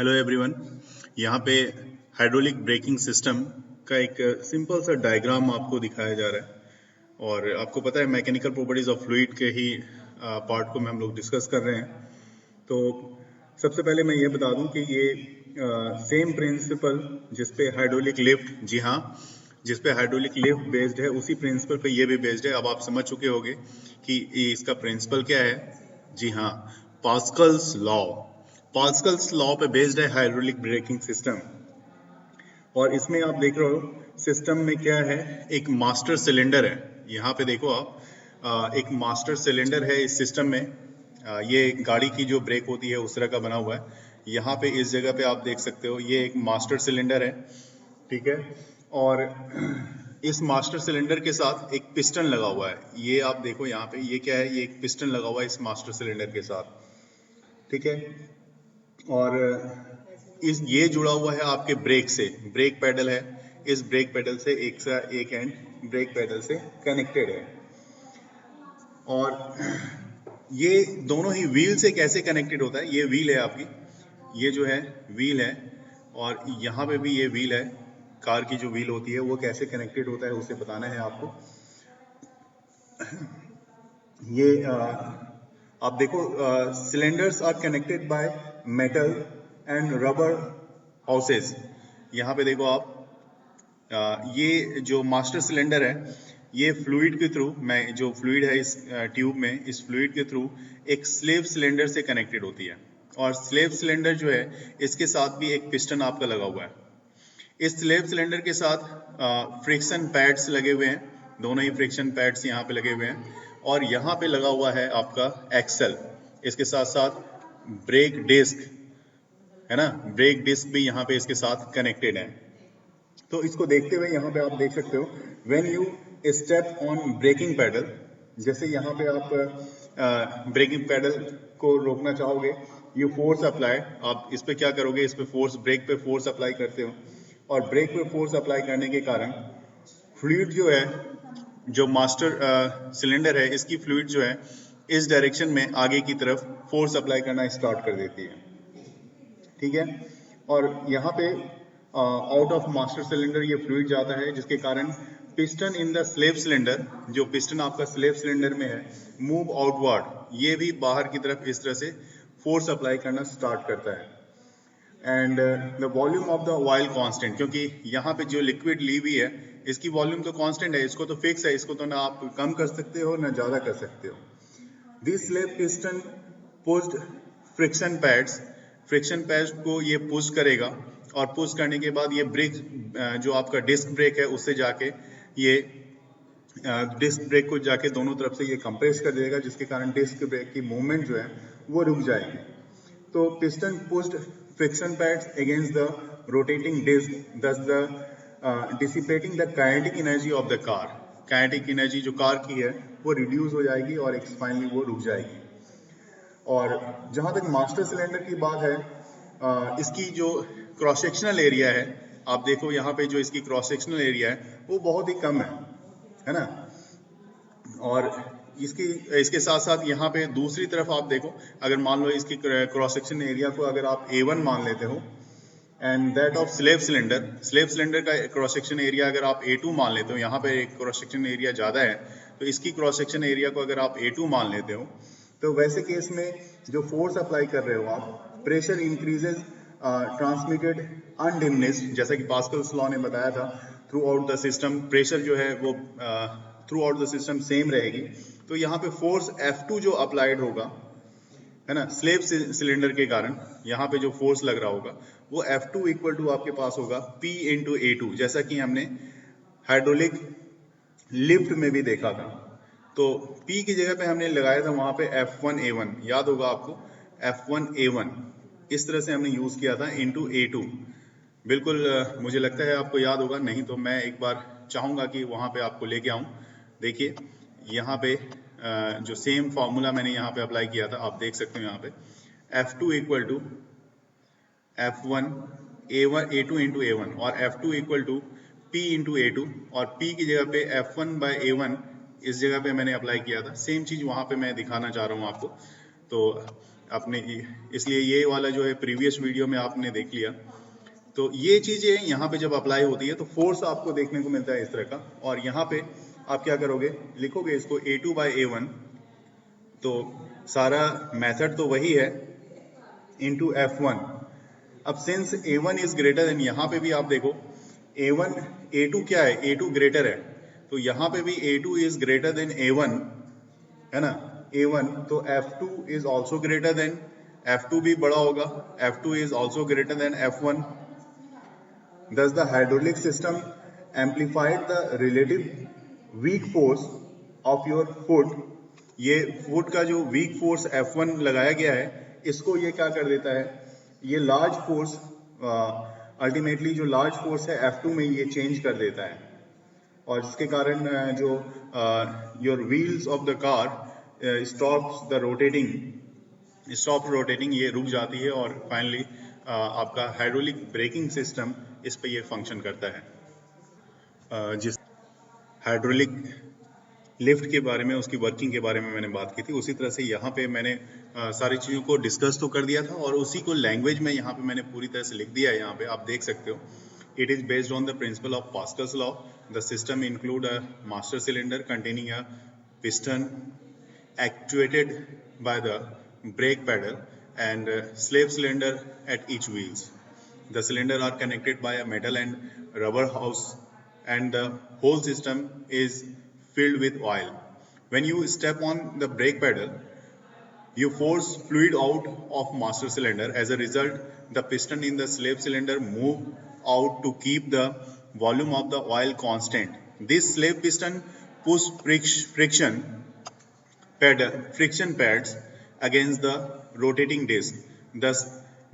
Hello everyone. यहाँ पे hydraulic braking system का एक सिंपल सा डायग्राम आपको दिखाया जा रहा है और आपको पता है मैकेनिकल प्रॉपर्टीज ऑफ फ्लूइड के ही पार्ट को हम लोग डिस्कस कर रहे हैं। तो सबसे पहले मैं ये बता दूं कि ये सेम प्रिंसिपल जिसपे हाइड्रोलिक लिफ्ट, जी हाँ, जिसपे हाइड्रोलिक लिफ्ट बेस्ड है उसी प्रिंसिपल पे ये भी बेस्ड है। अब आप समझ चुके होंगे कि इसका प्रिंसिपल क्या है। जी हाँ, पास्कल्स लॉ। पास्कल्स लॉ पे बेस्ड है हाइड्रोलिक ब्रेकिंग सिस्टम। और इसमें आप देख रहे हो सिस्टम में क्या है, एक मास्टर सिलेंडर है। यहाँ पे देखो आप, एक मास्टर सिलेंडर है इस सिस्टम में। ये गाड़ी की जो ब्रेक होती है उस तरह का बना हुआ है। यहाँ पे इस जगह पे आप देख सकते हो ये एक मास्टर सिलेंडर है, ठीक है। और इस मास्टर सिलेंडर के साथ एक पिस्टन लगा हुआ है। ये आप देखो यहाँ पे, ये क्या है, ये एक पिस्टन लगा हुआ है इस मास्टर सिलेंडर के साथ, ठीक है। और ये जुड़ा हुआ है आपके ब्रेक से, ब्रेक पेडल है। इस ब्रेक पेडल से एक एंड ब्रेक पेडल से कनेक्टेड है। और ये दोनों ही व्हील से कैसे कनेक्टेड होता है, ये व्हील है आपकी, ये जो है व्हील है, और यहाँ पे भी ये व्हील है। कार की जो व्हील होती है वो कैसे कनेक्टेड होता है उसे बताना है आपको। ये आप देखो, cylinders are connected by metal and rubber hoses. यहाँ पे देखो आप, ये जो मास्टर सिलेंडर है ये फ्लूइड के थ्रू, मैं जो फ्लूइड है इस ट्यूब में, इस फ्लूइड के थ्रू एक स्लेव सिलेंडर से कनेक्टेड होती है। और स्लेव सिलेंडर जो है इसके साथ भी एक पिस्टन आपका लगा हुआ है। इस स्लेव सिलेंडर के साथ फ्रिक्शन पैड्स लगे हुए हैं, दोनों ही फ्रिक्शन पैड्स यहाँ पे लगे हुए हैं। और यहाँ पे लगा हुआ है आपका एक्सल। इसके साथ साथ ब्रेक डिस्क है ना, ब्रेक डिस्क भी यहाँ पे इसके साथ कनेक्टेड है। तो इसको देखते हुए यहाँ पे आप देख सकते हो, when you step on braking pedal, जैसे यहाँ पे आप ब्रेकिंग पैडल को रोकना चाहोगे, यू फोर्स अप्लाई, आप इस पे क्या करोगे, इस पे फोर्स, ब्रेक पे फोर्स अप्लाई करते हो। और ब्रेक पे फोर्स अप्लाई करने के कारण फ्लूइड जो है, जो मास्टर सिलेंडर है, इसकी फ्लूइड जो है इस डायरेक्शन में आगे की तरफ फोर्स अप्लाई करना स्टार्ट कर देती है, ठीक है। और यहाँ पे आउट ऑफ मास्टर सिलेंडर ये फ्लूइड जाता है, जिसके कारण piston in the slave cylinder, जो पिस्टन आपका स्लेव सिलेंडर में है, मूव आउटवर्ड, ये भी बाहर की तरफ इस तरह से फोर्स अप्लाई करना स्टार्ट करता है। And the volume of the oil constant, क्योंकि यहाँ पे जो लिक्विड ली हुई है इसकी वॉल्यूम तो कांस्टेंट है, इसको तो फिक्स है, इसको तो ना आप कम कर सकते हो ना ज्यादा कर सकते हो। This slave piston pushed friction pads, friction pads को ये पुश करेगा, और पुश करने के बाद ये ब्रेक, जो आपका डिस्क ब्रेक है उससे जाके ये डिस्क ब्रेक को जाके दोनों तरफ से ये कंप्रेस कर देगा, जिसके कारण डिस्क ब्रेक की मूवमेंट जो है वो रुक जाएगी। तो piston pushed friction pads against the rotating disc, thus the dissipating the kinetic energy of the car. Kinetic energy जो कार की है वो रिड्यूस हो जाएगी और फाइनली वो रुक जाएगी। और जहां तक मास्टर सिलेंडर की बात है, इसकी जो क्रॉस सेक्शनल एरिया है, आप देखो यहाँ पे जो इसकी क्रॉस सेक्शनल एरिया है वो बहुत ही कम है ना। और इसके साथ साथ यहाँ पे दूसरी तरफ आप देखो, अगर मान लो इसकी क्रॉस सेक्शन एरिया को अगर आप A1 मान लेते हो, and that of slave cylinder, slave cylinder का क्रॉस सेक्शन एरिया अगर आप A2 मान लेते हो, यहाँ पे क्रॉस सेक्शन एरिया ज़्यादा है तो इसकी क्रॉस सेक्शन एरिया को अगर आप A2 मान लेते हो, तो वैसे केस में जो फोर्स अप्लाई कर रहे हो आप, प्रेशर इंक्रीजेज ट्रांसमिटेड अनडिमिनिश्ड, जैसा कि पास्कल्स लॉ ने बताया था, through out the system pressure जो है वो through out the system same रहेगी। तो यहाँ पे फोर्स F2 जो अप्लाइड होगा, है ना, स्लेव सिलेंडर के कारण यहाँ पे जो फोर्स लग रहा होगा वो F2 इक्वल टू आपके पास होगा P इंटू A2, जैसा कि हमने हाइड्रोलिक लिफ्ट में भी देखा था। तो P की जगह पे हमने लगाया था वहां पे F1A1, याद होगा आपको, F1A1 इस तरह से हमने यूज किया था इंटू A2। बिल्कुल मुझे लगता है आपको याद होगा, नहीं तो मैं एक बार चाहूंगा कि वहां पे आपको लेके आऊं। देखिए यहाँ पे जो सेम फॉर्मूला मैंने यहाँ पे अप्लाई किया था, आप देख सकते हो यहाँ पे F2 equal to F1A1 A2 into A1, और F2 equal to P into A2, और P की जगह पे F1 बाय A1 इस जगह पे मैंने अप्लाई किया था। सेम चीज वहां पे मैं दिखाना चाह रहा हूँ आपको। तो आपने इसलिए ये वाला जो है प्रीवियस वीडियो में आपने देख लिया। तो ये चीजें यहाँ पे जब अप्लाई होती है तो फोर्स आपको देखने को मिलता है इस तरह का, और यहाँ पे आप क्या करोगे, लिखोगे इसको A2/A1, तो सारा मेथड तो वही है, इंटू F1। अब since A1 is greater than, यहाँ पे भी आप देखो A1 A2 क्या है, A2 ग्रेटर है, तो यहाँ पे भी A2 is greater than A1 है ना, A1, तो F2 is also greater than, F2 भी बड़ा होगा, F2 is also greater than F1। Thus the hydraulic system amplified the relative weak force of your foot। ये फुट का जो weak force F1 लगाया गया है, इसको ये क्या कर देता है, ये लार्ज फोर्स अल्टीमेटली जो लार्ज फोर्स है F2 में ये चेंज कर देता है, और इसके कारण जो your wheels of the car stops the rotating, ये रुक जाती है, और फाइनली आपका हाइड्रोलिक ब्रेकिंग सिस्टम इस पे ये फंक्शन करता है। जिस हाइड्रोलिक लिफ्ट के बारे में, उसकी वर्किंग के बारे में मैंने बात की थी, उसी तरह से यहाँ पे मैंने सारी चीज़ों को डिस्कस तो कर दिया था, और उसी को लैंग्वेज में यहाँ पे मैंने पूरी तरह से लिख दिया है। यहाँ पे आप देख सकते हो, it is based on the principle of Pascal's law. The system include a master cylinder containing a piston actuated by the brake pedal and slave cylinder at each wheels. The cylinder are connected by a metal and rubber house, and the whole system is filled with oil. When you step on the brake pedal, you force fluid out of master cylinder. As a result, the piston in the slave cylinder move out to keep the volume of the oil constant. This slave piston push friction pads against the rotating disc, thus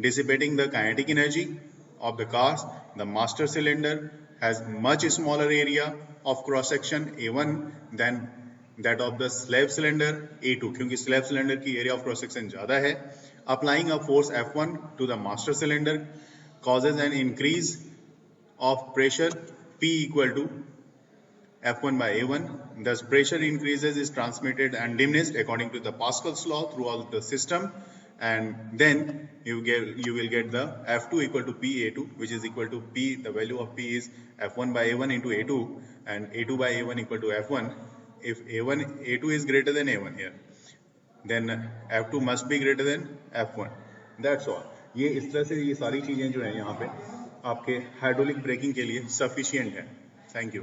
dissipating the kinetic energy of the cars. The master cylinder has much smaller area of cross section A1 than that of the slave cylinder A2, क्योंकि slave cylinder की area of cross section ज़्यादा है। Applying a force F1 to the master cylinder causes an increase of pressure P equal to F1 by A1. Thus pressure increases is transmitted and diminished according to the Pascal's law throughout the system, and then you will get the F2 equal to PA2, which is equal to P, the value of P is F1 by A1 into A2, and A2 by A1 equal to F1. If A2 is greater than A1 here, then F2 must be greater than F1. That's all. ये इस तरह से ये सारी चीजें जो है यहाँ पे आपके हाइड्रोलिक ब्रेकिंग के लिए सफिशिएंट है। Thank you.